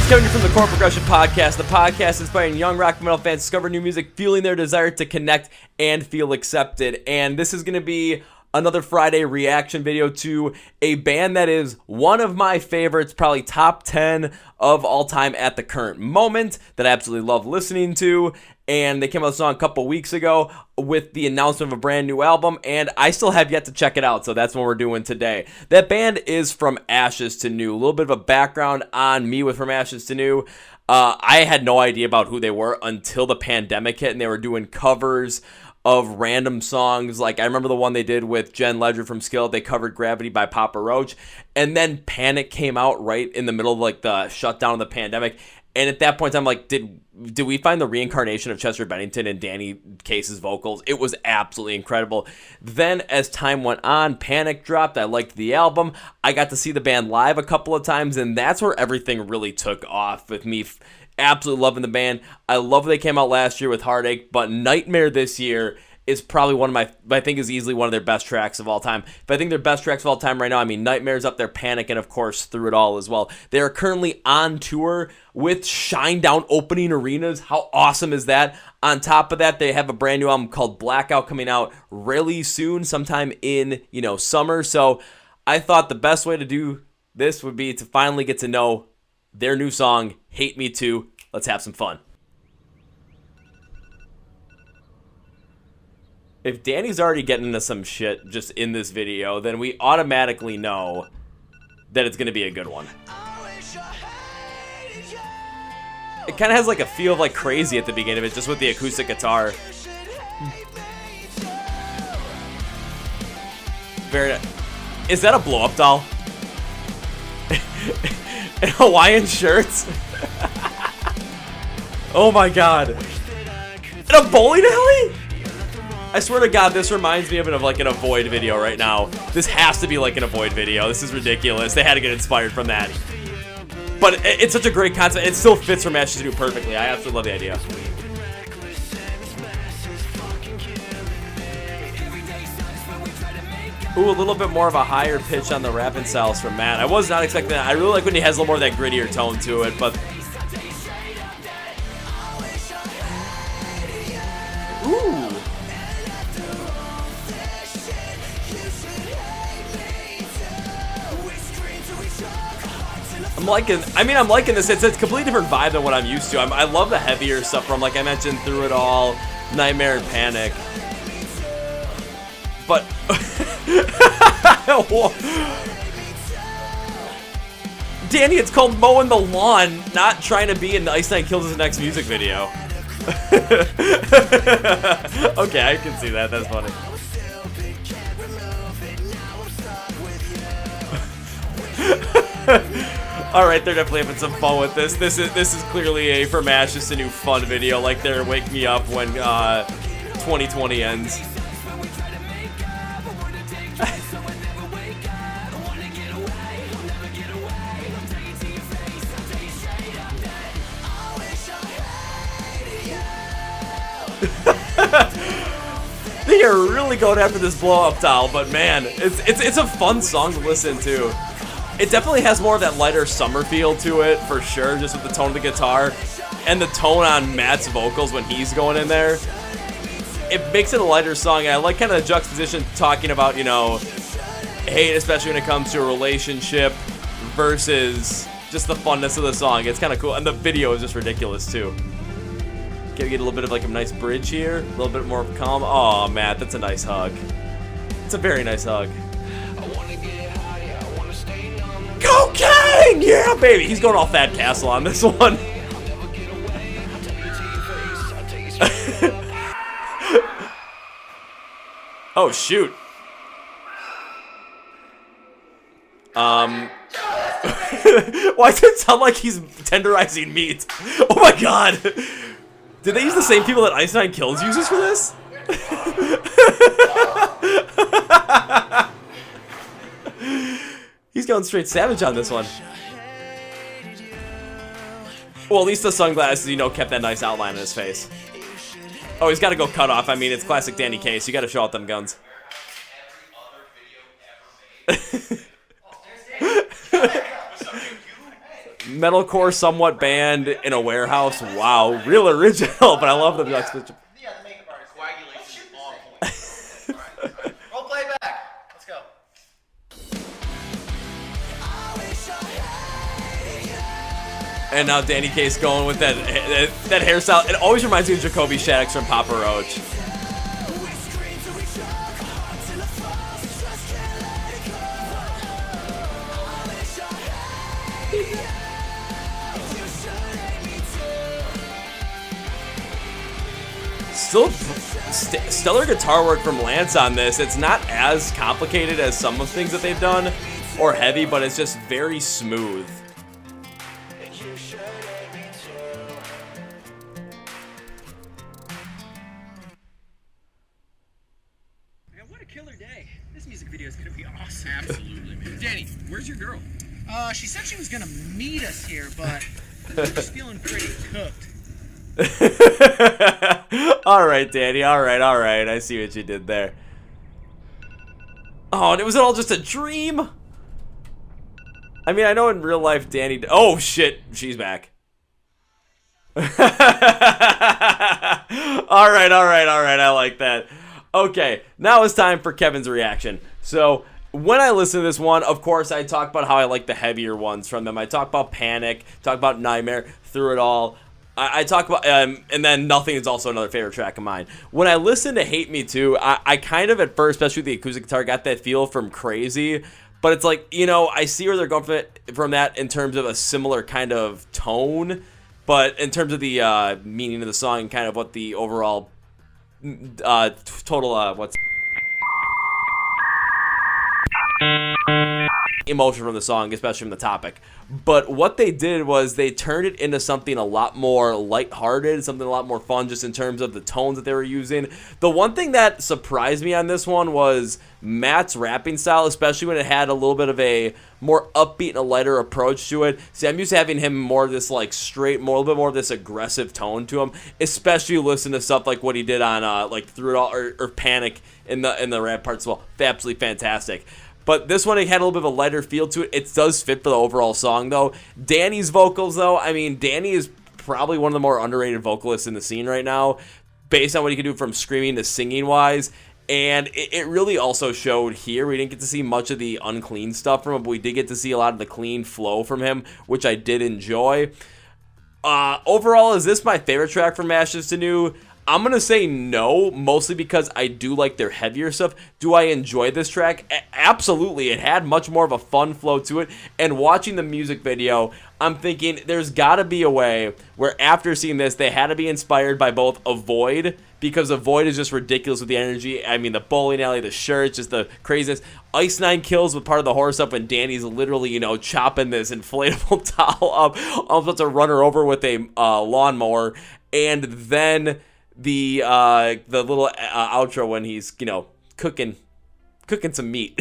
Coming from the Chord Progression Podcast, the podcast inspiring young rock and metal fans to discover new music, fueling their desire to connect and feel accepted. And this is going to be another Friday reaction video to a band that is one of my favorites, probably top 10 of all time at the current moment, that I absolutely love listening to. And they came out with a song a couple weeks ago with the announcement of a brand new album, and I still have yet to check it out, so that's what we're doing today. That band is From Ashes to New. A little bit of a background on me with From Ashes to New. I had no idea about who they were until the pandemic hit, and they were doing covers of random songs. Like, I remember the one they did with Jen Ledger from Skillet. They covered Gravity by Papa Roach, and then Panic came out right in the middle of like the shutdown of the pandemic. And at that point, I'm like, did we find the reincarnation of Chester Bennington and Danny Case's vocals? It was absolutely incredible. Then, as time went on, Panic dropped. I liked the album. I got to see the band live a couple of times, and that's where everything really took off with me. Absolutely loving the band. I love they came out last year with Heartache, but Nightmare this year is probably one of my, I think is easily one of their best tracks of all time. If I think their best tracks of all time right now, I mean, Nightmare's up there, Panic, and of course, Through It All as well. They are currently on tour with Shinedown opening arenas. How awesome is that? On top of that, they have a brand new album called Blackout coming out really soon, sometime in, summer. So I thought the best way to do this would be to finally get to know their new song, Hate Me Too. Let's have some fun. If Danny's already getting into some shit just in this video, then we automatically know that it's going to be a good one. It kind of has like a feel of like Crazy at the beginning of it, just with the acoustic guitar. Is that a blow-up doll? In Hawaiian shirts? Oh my god. In a bowling alley? I swear to God, this reminds me of like an Avoid video right now. This has to be like an Avoid video. This is ridiculous. They had to get inspired from that. But it's such a great concept. It still fits From Ashes to New perfectly. I absolutely love the idea. Ooh, a little bit more of a higher pitch on the rapping styles from Matt. I was not expecting that. I really like when he has a little more of that grittier tone to it, but... Ooh. I'm liking this. It's a completely different vibe than what I'm used to. I love the heavier stuff from, like I mentioned, Through It All, Nightmare and Panic. But... Danny, it's called Mowing the Lawn, not trying to be in Ice Nine Kills' next music video. Okay, I can see that. That's funny. Alright, they're definitely having some fun with this. This is clearly a From Ashes to New fun video, like they're Wake Me Up when 2020 ends. They are really going after this blow-up doll, but man, it's a fun song to listen to. It definitely has more of that lighter summer feel to it, for sure, just with the tone of the guitar and the tone on Matt's vocals when he's going in there. It makes it a lighter song, and I like kind of the juxtaposition talking about, hate, especially when it comes to a relationship, versus just the funness of the song. It's kind of cool, and the video is just ridiculous, too. Get a little bit of like a nice bridge here, a little bit more calm. Oh, Matt, that's a nice hug. It's a very nice hug. Cocaine! Yeah, baby! He's going all Thad Castle on this one. Oh, shoot. Why does it sound like he's tenderizing meat? Oh my god! Did they use the same people that Ice Nine Kills uses for this? He's going straight savage on this one. Well, at least the sunglasses, kept that nice outline in his face. Oh, he's got to go cut off. I mean, it's classic Danny Case. You got to show out them guns. Metalcore somewhat band in a warehouse. Wow, real original, but I love the Yeah, the makeup artist. Coagulation on point. All right. Roll play back. Let's go. And now Danny Case going with that hairstyle. It always reminds me of Jacoby Shaddix from Papa Roach. Still stellar guitar work from Lance on this. It's not as complicated as some of the things that they've done or heavy, but it's just very smooth. Man, what a killer day. This music video is going to be awesome. Absolutely, man. Danny, where's your girl? She said she was going to meet us here, but she's feeling pretty cooked. All right, Danny. All right. I see what you did there. Oh, and it was all just a dream? I mean, I know in real life Danny... Oh, shit. She's back. All right. I like that. Okay, now it's time for Kevin's reaction. So, when I listen to this one, of course, I talk about how I like the heavier ones from them. I talk about Panic, talk about Nightmare, Through It All. I talk about, and then Nothing is also another favorite track of mine. When I listen to Hate Me Too, I kind of at first, especially with the acoustic guitar, got that feel from Crazy. But it's like, you know, I see where they're going from that in terms of a similar kind of tone. But in terms of the meaning of the song and kind of what the overall total, emotion from the song, especially from the topic. But what they did was they turned it into something a lot more lighthearted, something a lot more fun just in terms of the tones that they were using. The one thing that surprised me on this one was Matt's rapping style, especially when it had a little bit of a more upbeat and a lighter approach to it. See, I'm used to having him more of this like straight, a little bit more of this aggressive tone to him, especially listen to stuff like what he did on like Through It All or Panic in the rap parts as well. Absolutely fantastic. But this one, it had a little bit of a lighter feel to it. It does fit for the overall song, though. Danny's vocals, though, I mean, Danny is probably one of the more underrated vocalists in the scene right now, based on what he can do from screaming to singing-wise. And it really also showed here. We didn't get to see much of the unclean stuff from him, but we did get to see a lot of the clean flow from him, which I did enjoy. Overall, is this my favorite track from Ashes to New? I'm going to say no, mostly because I do like their heavier stuff. Do I enjoy this track? Absolutely. It had much more of a fun flow to it. And watching the music video, I'm thinking there's got to be a way where after seeing this, they had to be inspired by both Avoid, because Avoid is just ridiculous with the energy. I mean, the bowling alley, the shirts, just the craziness. Ice Nine Kills with part of the horror stuff when Danny's literally, you know, chopping this inflatable doll up. I'm supposed to run her over with a lawnmower. And then the little outro when he's, you know, cooking some meat.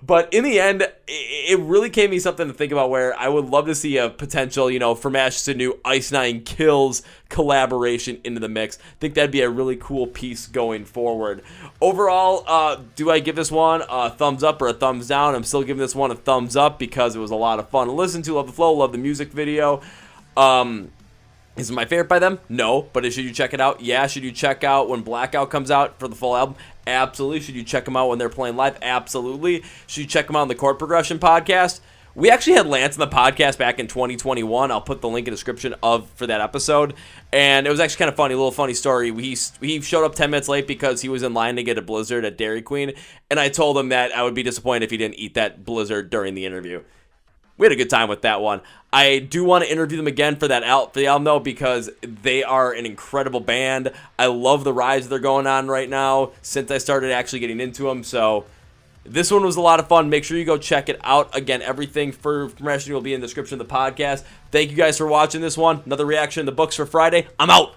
But in the end, it really gave me something to think about, where I would love to see a potential, you know, from Ashes to New Ice Nine Kills collaboration into the mix. I think that'd be a really cool piece going forward. Overall, do I give this one a thumbs up or a thumbs down? I'm still giving this one a thumbs up because it was a lot of fun to listen to. Love the flow, love the music video. Is it my favorite by them? No. But should you check it out? Yeah. Should you check out when Blackout comes out for the full album? Absolutely. Should you check them out when they're playing live? Absolutely. Should you check them out on the Chord Progression podcast? We actually had Lance on the podcast back in 2021. I'll put the link in the description for that episode. And it was actually kind of funny, a little funny story. He showed up 10 minutes late because he was in line to get a Blizzard at Dairy Queen. And I told him that I would be disappointed if he didn't eat that Blizzard during the interview. We had a good time with that one. I do want to interview them again for the album, though, because they are an incredible band. I love the rise they're going on right now since I started actually getting into them. So this one was a lot of fun. Make sure you go check it out. Again, everything from Ashes will be in the description of the podcast. Thank you guys for watching this one. Another reaction in the books for Friday. I'm out.